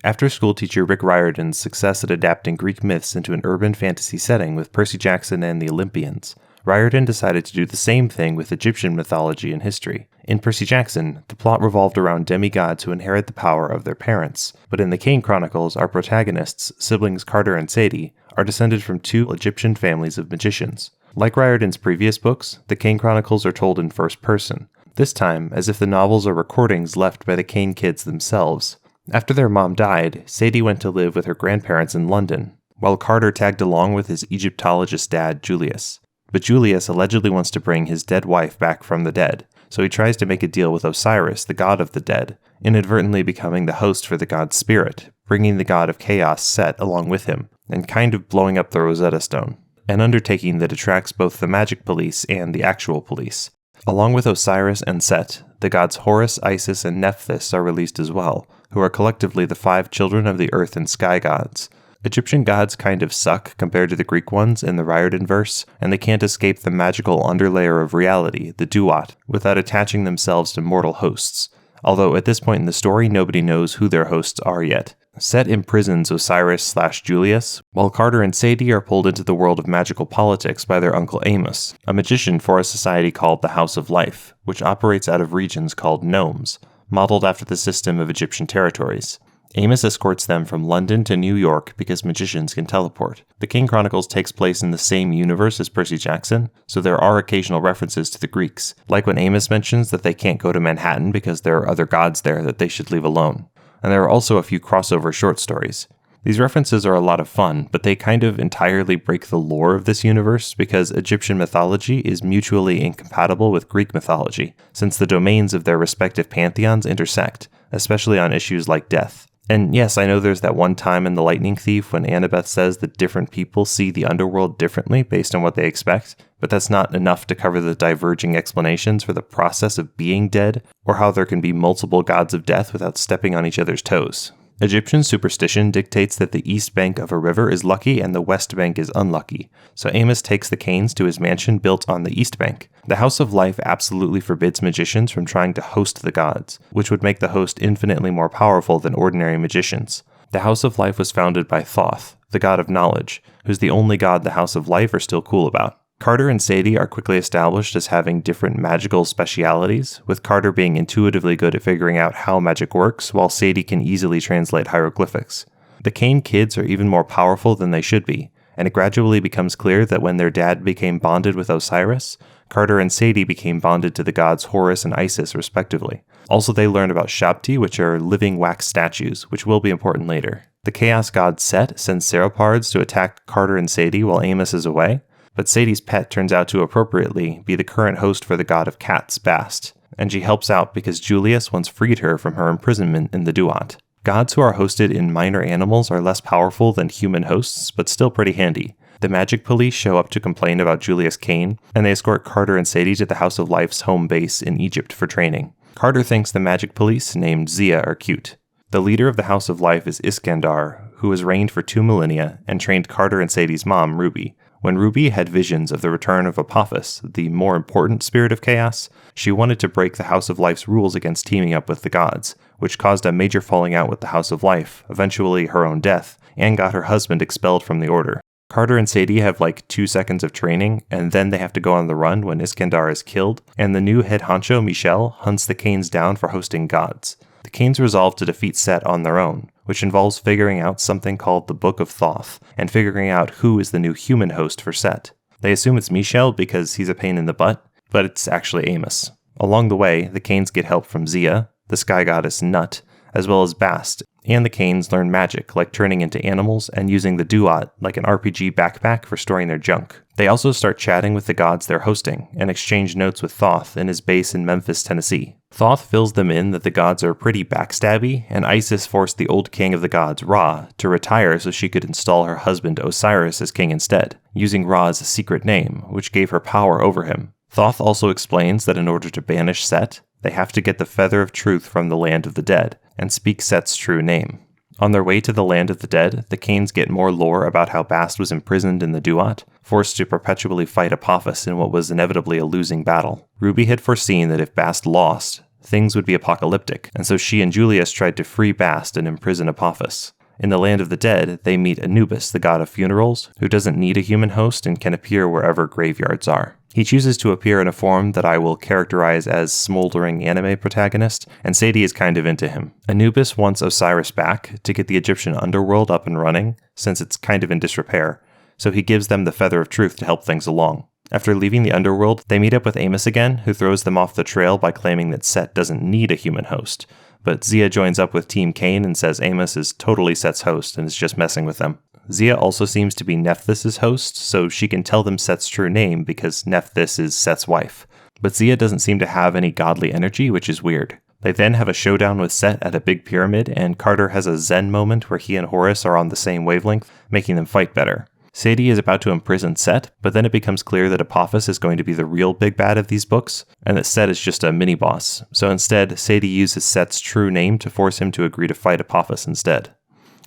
After-school teacher Rick Riordan's success at adapting Greek myths into an urban fantasy setting with Percy Jackson and the Olympians, Riordan decided to do the same thing with Egyptian mythology and history. In Percy Jackson, the plot revolved around demigods who inherit the power of their parents, but in the Kane Chronicles, our protagonists, siblings Carter and Sadie, are descended from two Egyptian families of magicians. Like Riordan's previous books, the Kane Chronicles are told in first person, this time as if the novels are recordings left by the Kane kids themselves. After their mom died, Sadie went to live with her grandparents in London, while Carter tagged along with his Egyptologist dad, Julius. But Julius allegedly wants to bring his dead wife back from the dead, so he tries to make a deal with Osiris, the god of the dead, inadvertently becoming the host for the god's spirit, bringing the god of chaos Set along with him, and kind of blowing up the Rosetta Stone, an undertaking that attracts both the magic police and the actual police. Along with Osiris and Set, the gods Horus, Isis, and Nephthys are released as well, who are collectively the 5 children of the earth and sky gods. Egyptian gods kind of suck compared to the Greek ones in the Riordan verse, and they can't escape the magical underlayer of reality, the duat, without attaching themselves to mortal hosts. Although at this point in the story, nobody knows who their hosts are yet. Set imprisons Osiris/Julius, while Carter and Sadie are pulled into the world of magical politics by their uncle Amos, a magician for a society called the House of Life, which operates out of regions called nomes, modeled after the system of Egyptian territories. Amos escorts them from London to New York because magicians can teleport. The Kane Chronicles takes place in the same universe as Percy Jackson, so there are occasional references to the Greeks, like when Amos mentions that they can't go to Manhattan because there are other gods there that they should leave alone. And there are also a few crossover short stories. These references are a lot of fun, but they kind of entirely break the lore of this universe because Egyptian mythology is mutually incompatible with Greek mythology, since the domains of their respective pantheons intersect, especially on issues like death. And yes, I know there's that one time in The Lightning Thief when Annabeth says that different people see the underworld differently based on what they expect, but that's not enough to cover the diverging explanations for the process of being dead, or how there can be multiple gods of death without stepping on each other's toes. Egyptian superstition dictates that the east bank of a river is lucky and the west bank is unlucky, so Amos takes the Kanes to his mansion built on the east bank. The House of Life absolutely forbids magicians from trying to host the gods, which would make the host infinitely more powerful than ordinary magicians. The House of Life was founded by Thoth, the god of knowledge, who's the only god the House of Life are still cool about. Carter and Sadie are quickly established as having different magical specialities, with Carter being intuitively good at figuring out how magic works, while Sadie can easily translate hieroglyphics. The Kane kids are even more powerful than they should be, and it gradually becomes clear that when their dad became bonded with Osiris, Carter and Sadie became bonded to the gods Horus and Isis, respectively. Also, they learn about Shabti, which are living wax statues, which will be important later. The chaos god Set sends sauropods to attack Carter and Sadie while Amos is away, but Sadie's pet turns out to appropriately be the current host for the god of cats, Bast, and she helps out because Julius once freed her from her imprisonment in the Duat. Gods who are hosted in minor animals are less powerful than human hosts, but still pretty handy. The magic police show up to complain about Julius Kane, and they escort Carter and Sadie to the House of Life's home base in Egypt for training. Carter thinks the magic police, named Zia, are cute. The leader of the House of Life is Iskandar, who has reigned for 2 millennia and trained Carter and Sadie's mom, Ruby. When Ruby had visions of the return of Apophis, the more important spirit of chaos, she wanted to break the House of Life's rules against teaming up with the gods, which caused a major falling out with the House of Life, eventually her own death, and got her husband expelled from the order. Carter and Sadie have like 2 seconds of training, and then they have to go on the run when Iskandar is killed, and the new head honcho, Michelle, hunts the Kanes down for hosting gods. The Kanes resolve to defeat Set on their own, which involves figuring out something called the Book of Thoth, and figuring out who is the new human host for Set. They assume it's Michelle because he's a pain in the butt, but it's actually Amos. Along the way, the Kanes get help from Zia, the sky goddess Nut, as well as Bast, and the Kanes learn magic like turning into animals and using the Duat like an RPG backpack for storing their junk. They also start chatting with the gods they're hosting and exchange notes with Thoth in his base in Memphis, Tennessee. Thoth fills them in that the gods are pretty backstabby, and Isis forced the old king of the gods, Ra, to retire so she could install her husband Osiris as king instead, using Ra's secret name, which gave her power over him. Thoth also explains that in order to banish Set, they have to get the Feather of Truth from the land of the dead, and speak Set's true name. On their way to the land of the dead, the Kanes get more lore about how Bast was imprisoned in the Duat, forced to perpetually fight Apophis in what was inevitably a losing battle. Ruby had foreseen that if Bast lost, things would be apocalyptic, and so she and Julius tried to free Bast and imprison Apophis. In the land of the dead, they meet Anubis, the god of funerals, who doesn't need a human host and can appear wherever graveyards are. He chooses to appear in a form that I will characterize as smoldering anime protagonist, and Sadie is kind of into him. Anubis wants Osiris back to get the Egyptian underworld up and running, since it's kind of in disrepair, so he gives them the Feather of Truth to help things along. After leaving the underworld, they meet up with Amos again, who throws them off the trail by claiming that Set doesn't need a human host. But Zia joins up with Team Kane and says Amos is totally Set's host and is just messing with them. Zia also seems to be Nephthys' host, so she can tell them Set's true name because Nephthys is Set's wife. But Zia doesn't seem to have any godly energy, which is weird. They then have a showdown with Set at a big pyramid, and Carter has a zen moment where he and Horus are on the same wavelength, making them fight better. Sadie is about to imprison Set, but then it becomes clear that Apophis is going to be the real big bad of these books, and that Set is just a mini-boss. So instead, Sadie uses Set's true name to force him to agree to fight Apophis instead.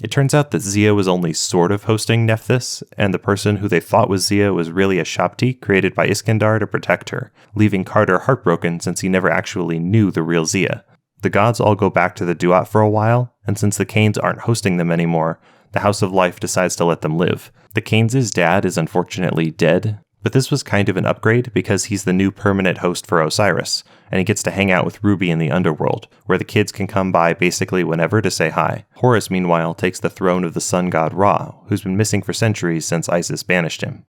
It turns out that Zia was only sort of hosting Nephthys, and the person who they thought was Zia was really a Shapti created by Iskandar to protect her, leaving Carter heartbroken since he never actually knew the real Zia. The gods all go back to the Duat for a while, and since the Kanes aren't hosting them anymore, the House of Life decides to let them live. The Kanes' dad is unfortunately dead, but this was kind of an upgrade because he's the new permanent host for Osiris, and he gets to hang out with Ruby in the underworld, where the kids can come by basically whenever to say hi. Horus, meanwhile, takes the throne of the sun god Ra, who's been missing for centuries since Isis banished him.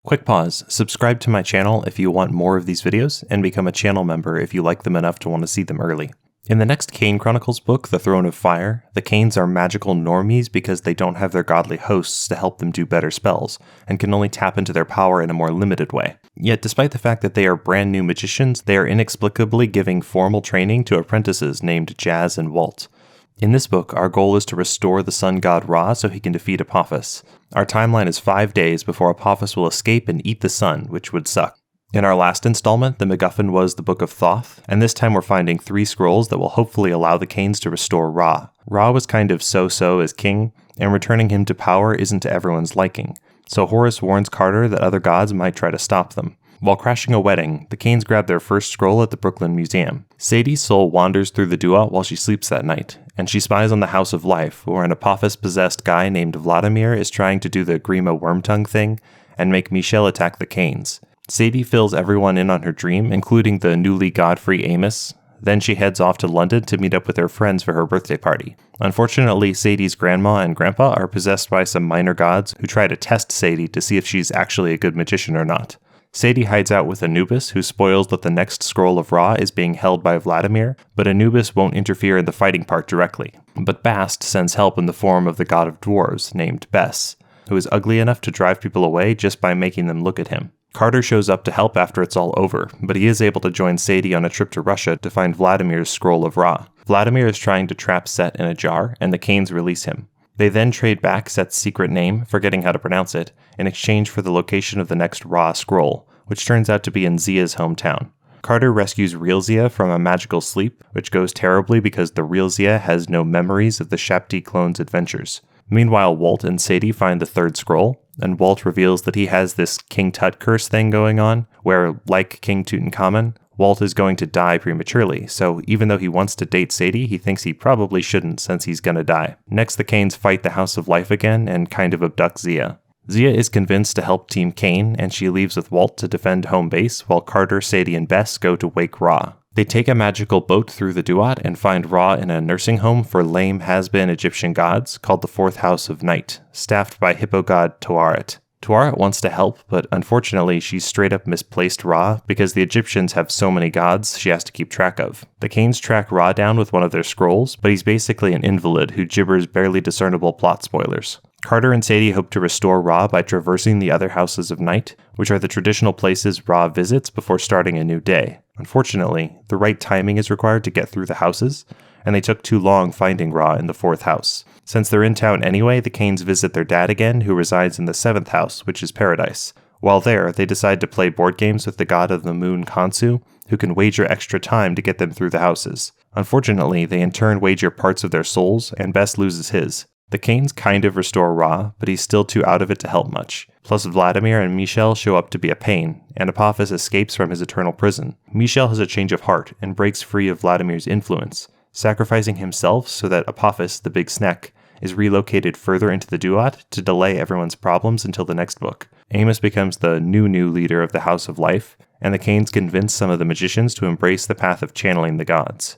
Quick pause, subscribe to my channel if you want more of these videos, and become a channel member if you like them enough to want to see them early. In the next Kane Chronicles book, The Throne of Fire, the Kanes are magical normies because they don't have their godly hosts to help them do better spells, and can only tap into their power in a more limited way. Yet despite the fact that they are brand new magicians, they are inexplicably giving formal training to apprentices named Jazz and Walt. In this book, our goal is to restore the sun god Ra so he can defeat Apophis. Our timeline is 5 days before Apophis will escape and eat the sun, which would suck. In our last installment, the MacGuffin was the Book of Thoth, and this time we're finding 3 scrolls that will hopefully allow the Kanes to restore Ra. Ra was kind of so-so as king, and returning him to power isn't to everyone's liking, so Horus warns Carter that other gods might try to stop them. While crashing a wedding, the Kanes grab their first scroll at the Brooklyn Museum. Sadie's soul wanders through the Duat while she sleeps that night, and she spies on the House of Life, where an Apophis-possessed guy named Vladimir is trying to do the Grima Wormtongue thing and make Michel attack the Kanes. Sadie fills everyone in on her dream, including the newly god-free Amos. Then she heads off to London to meet up with her friends for her birthday party. Unfortunately, Sadie's grandma and grandpa are possessed by some minor gods who try to test Sadie to see if she's actually a good magician or not. Sadie hides out with Anubis, who spoils that the next scroll of Ra is being held by Vladimir, but Anubis won't interfere in the fighting part directly. But Bast sends help in the form of the god of dwarves, named Bes, who is ugly enough to drive people away just by making them look at him. Carter shows up to help after it's all over, but he is able to join Sadie on a trip to Russia to find Vladimir's scroll of Ra. Vladimir is trying to trap Set in a jar, and the Kanes release him. They then trade back Set's secret name, forgetting how to pronounce it, in exchange for the location of the next Ra scroll, which turns out to be in Zia's hometown. Carter rescues real Zia from a magical sleep, which goes terribly because the real Zia has no memories of the Shapti clone's adventures. Meanwhile, Walt and Sadie find the third scroll, and Walt reveals that he has this King Tut curse thing going on, where, like King Tutankhamun, Walt is going to die prematurely, so even though he wants to date Sadie, he thinks he probably shouldn't since he's gonna die. Next, the Kanes fight the House of Life again and kind of abduct Zia. Zia is convinced to help Team Kane, and she leaves with Walt to defend home base, while Carter, Sadie, and Bess go to wake Ra. They take a magical boat through the Duat and find Ra in a nursing home for lame has-been Egyptian gods called the Fourth House of Night, staffed by hippo god Tuaret. Tuaret wants to help, but unfortunately she's straight up misplaced Ra because the Egyptians have so many gods she has to keep track of. The Kanes track Ra down with one of their scrolls, but he's basically an invalid who gibbers barely discernible plot spoilers. Carter and Sadie hope to restore Ra by traversing the other houses of night, which are the traditional places Ra visits before starting a new day. Unfortunately, the right timing is required to get through the houses, and they took too long finding Ra in the 4th house. Since they're in town anyway, the Kanes visit their dad again, who resides in the 7th house, which is Paradise. While there, they decide to play board games with the god of the moon Khonsu, who can wager extra time to get them through the houses. Unfortunately, they in turn wager parts of their souls, and Bess loses his. The Kanes kind of restore Ra, but he's still too out of it to help much. Plus Vladimir and Michel show up to be a pain, and Apophis escapes from his eternal prison. Michel has a change of heart and breaks free of Vladimir's influence, sacrificing himself so that Apophis, the big snack, is relocated further into the Duat to delay everyone's problems until the next book. Amos becomes the new leader of the House of Life, and the Kanes convince some of the magicians to embrace the path of channeling the gods.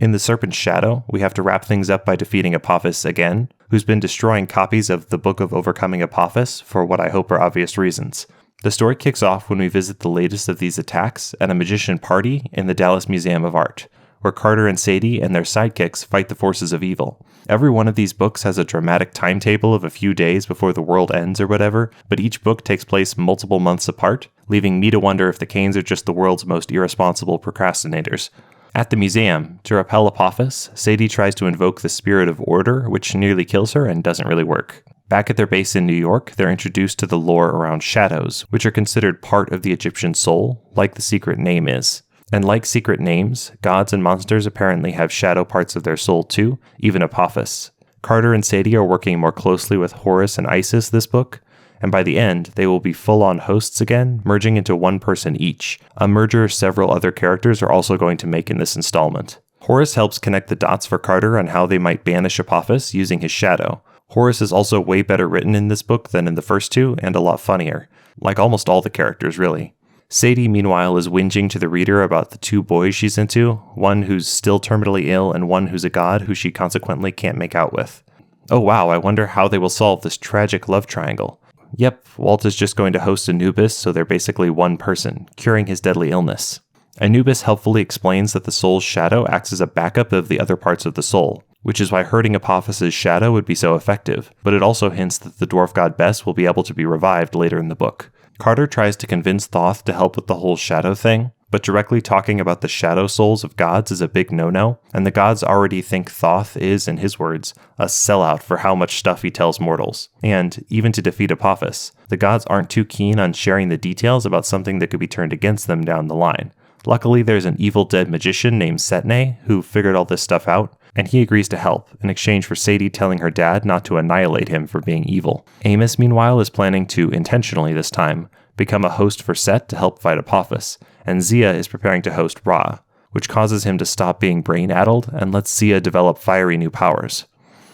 In the Serpent's shadow, we have to wrap things up by defeating Apophis again, who's been destroying copies of the Book of Overcoming Apophis for what I hope are obvious reasons. The story kicks off when we visit the latest of these attacks at a magician party in the Dallas Museum of Art, where Carter and Sadie and their sidekicks fight the forces of evil. Every one of these books has a dramatic timetable of a few days before the world ends or whatever, but each book takes place multiple months apart, leaving me to wonder if the Kanes are just the world's most irresponsible procrastinators. At the museum, to repel Apophis, Sadie tries to invoke the spirit of order, which nearly kills her and doesn't really work. Back at their base in New York, they're introduced to the lore around shadows, which are considered part of the Egyptian soul, like the secret name is. And like secret names, gods and monsters apparently have shadow parts of their soul too, even Apophis. Carter and Sadie are working more closely with Horus and Isis this book, and by the end, they will be full-on hosts again, merging into one person each, a merger several other characters are also going to make in this installment. Horus helps connect the dots for Carter on how they might banish Apophis using his shadow. Horus is also way better written in this book than in the first two, and a lot funnier, like almost all the characters really. Sadie, meanwhile, is whinging to the reader about the two boys she's into, one who's still terminally ill and one who's a god who she consequently can't make out with. Oh wow, I wonder how they will solve this tragic love triangle. Yep, Walt is just going to host Anubis, so they're basically one person, curing his deadly illness. Anubis helpfully explains that the soul's shadow acts as a backup of the other parts of the soul, which is why hurting Apophis' shadow would be so effective, but it also hints that the dwarf god Bes will be able to be revived later in the book. Carter tries to convince Thoth to help with the whole shadow thing, but directly talking about the shadow souls of gods is a big no-no, and the gods already think Thoth is, in his words, a sellout for how much stuff he tells mortals. And, even to defeat Apophis, the gods aren't too keen on sharing the details about something that could be turned against them down the line. Luckily, there's an evil dead magician named Setne who figured all this stuff out, and he agrees to help, in exchange for Sadie telling her dad not to annihilate him for being evil. Amos, meanwhile, is planning to, intentionally this time, become a host for Set to help fight Apophis, and Zia is preparing to host Ra, which causes him to stop being brain-addled and lets Zia develop fiery new powers.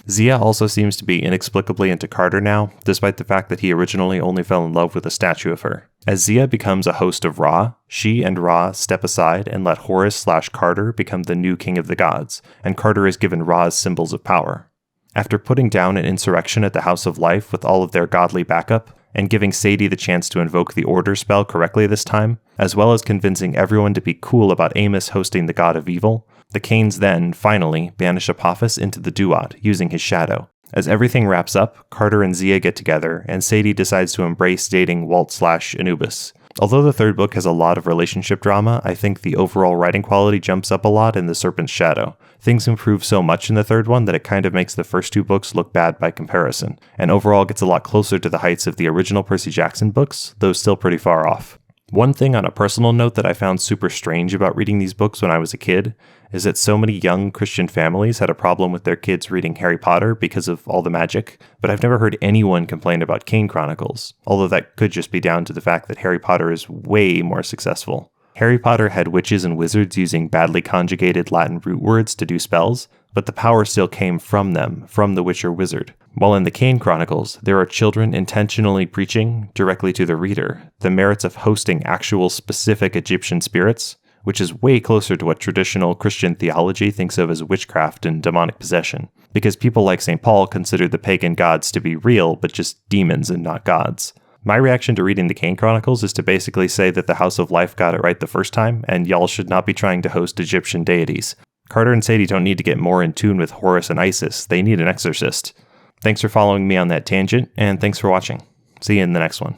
Zia also seems to be inexplicably into Carter now, despite the fact that he originally only fell in love with a statue of her. As Zia becomes a host of Ra, she and Ra step aside and let Horus/Carter become the new king of the gods, and Carter is given Ra's symbols of power. After putting down an insurrection at the House of Life with all of their godly backup, and giving Sadie the chance to invoke the Order spell correctly this time, as well as convincing everyone to be cool about Amos hosting the god of evil, the Kanes then, finally, banish Apophis into the Duat, using his shadow. As everything wraps up, Carter and Zia get together, and Sadie decides to embrace dating Walt/Anubis. Although the third book has a lot of relationship drama, I think the overall writing quality jumps up a lot in The Serpent's Shadow. Things improve so much in the third one that it kind of makes the first two books look bad by comparison, and overall gets a lot closer to the heights of the original Percy Jackson books, though still pretty far off. One thing on a personal note that I found super strange about reading these books when I was a kid is that so many young Christian families had a problem with their kids reading Harry Potter because of all the magic, but I've never heard anyone complain about Kane Chronicles, although that could just be down to the fact that Harry Potter is way more successful. Harry Potter had witches and wizards using badly conjugated Latin root words to do spells, but the power still came from them, from the witch or wizard. While in the Kane Chronicles, there are children intentionally preaching, directly to the reader, the merits of hosting actual specific Egyptian spirits, which is way closer to what traditional Christian theology thinks of as witchcraft and demonic possession, because people like St. Paul considered the pagan gods to be real, but just demons and not gods. My reaction to reading the Kane Chronicles is to basically say that the House of Life got it right the first time, and y'all should not be trying to host Egyptian deities. Carter and Sadie don't need to get more in tune with Horus and Isis, they need an exorcist. Thanks for following me on that tangent, and thanks for watching. See you in the next one.